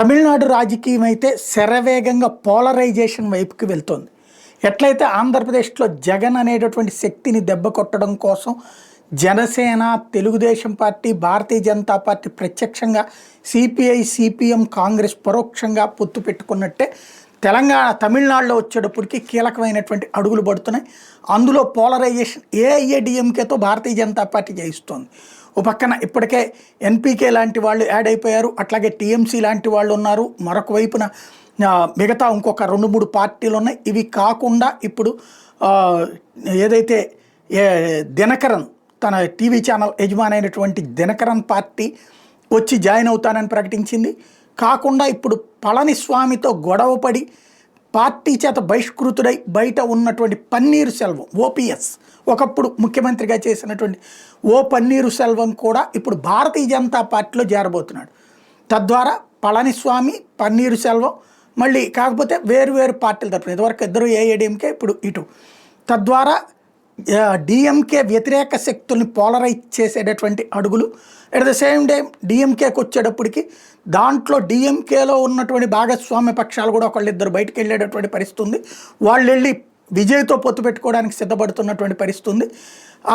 తమిళనాడు రాజకీయం అయితే శరవేగంగా పోలరైజేషన్ వైపుకి వెళ్తోంది. ఎట్లయితే ఆంధ్రప్రదేశ్లో జగన్ అనేటటువంటి శక్తిని దెబ్బ కొట్టడం కోసం జనసేన, తెలుగుదేశం పార్టీ, భారతీయ జనతా పార్టీ ప్రత్యక్షంగా, సిపిఐ, సిపిఎం, కాంగ్రెస్ పరోక్షంగా పొత్తు పెట్టుకున్నట్టే తెలంగాణ, తమిళనాడులో వచ్చేటప్పటికి కీలకమైనటువంటి అడుగులు పడుతున్నాయి. అందులో పోలరైజేషన్ ఏఐఏడిఎంకేతో భారతీయ జనతా పార్టీ జయిస్తోంది. ఓ పక్కన ఇప్పటికే ఎన్పీకే లాంటి వాళ్ళు యాడ్ అయిపోయారు, అట్లాగే టీఎంసీ లాంటి వాళ్ళు ఉన్నారు. మరొక వైపున మిగతా ఇంకొక 2-3 పార్టీలు ఉన్నాయి. ఇవి కాకుండా ఇప్పుడు ఏదైతే దినకరన్, తన టీవీ ఛానల్ యజమాని అయినటువంటి దినకరన్ పార్టీ వచ్చి జాయిన్ అవుతానని ప్రకటించింది. కాకుండా ఇప్పుడు పళనిస్వామితో గొడవపడి పార్టీ చేత బహిష్కృతుడై బయట ఉన్నటువంటి పన్నీరు సెల్వం, ఓపీఎస్, ఒకప్పుడు ముఖ్యమంత్రిగా చేసినటువంటి పన్నీరు సెల్వం కూడా ఇప్పుడు భారతీయ జనతా పార్టీలో చేరబోతున్నాడు. తద్వారా పళనిస్వామి, పన్నీరు సెల్వం మళ్ళీ కాకపోతే వేరు పార్టీలు తరపున, ఇదివరకు ఇద్దరు ఏఐడిఎంకే, ఇప్పుడు ఇటు. తద్వారా డిఎంకే వ్యతిరేక శక్తుల్ని పోలరైజ్ చేసేటటువంటి అడుగులు. అట్ ద సేమ్ టైం డిఎంకేకి వచ్చేటప్పటికి దాంట్లో డిఎంకేలో ఉన్నటువంటి భాగస్వామ్య పక్షాలు కూడా ఒకళ్ళిద్దరు బయటకు వెళ్ళేటటువంటి పరిస్థితి ఉంది. వాళ్ళు వెళ్ళి విజయ్తో పొత్తు పెట్టుకోవడానికి సిద్ధపడుతున్నటువంటి పరిస్థితి ఉంది.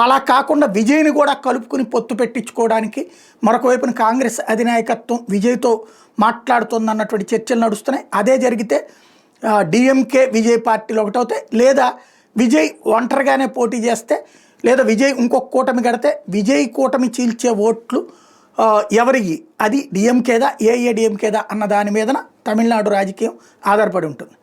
అలా కాకుండా విజయ్ని కూడా కలుపుకుని పొత్తు పెట్టించుకోవడానికి మరొక వైపున కాంగ్రెస్ అధినాయకత్వం విజయ్తో మాట్లాడుతుందన్నటువంటి చర్చలు నడుస్తున్నాయి. అదే జరిగితే డిఎంకే విజయ్ పార్టీలు ఒకటవుతాయి, లేదా విజయ్ ఒంటరిగానే పోటీ చేస్తే, లేదా విజయ్ ఇంకొక కూటమి కడితే విజయ్ కూటమి చీల్చే ఓట్లు ఎవరికి, అది డిఎంకేదా ఏఐఏడిఎంకేదా అన్న దాని మీదన తమిళనాడు రాజకీయం ఆధారపడి ఉంటుంది.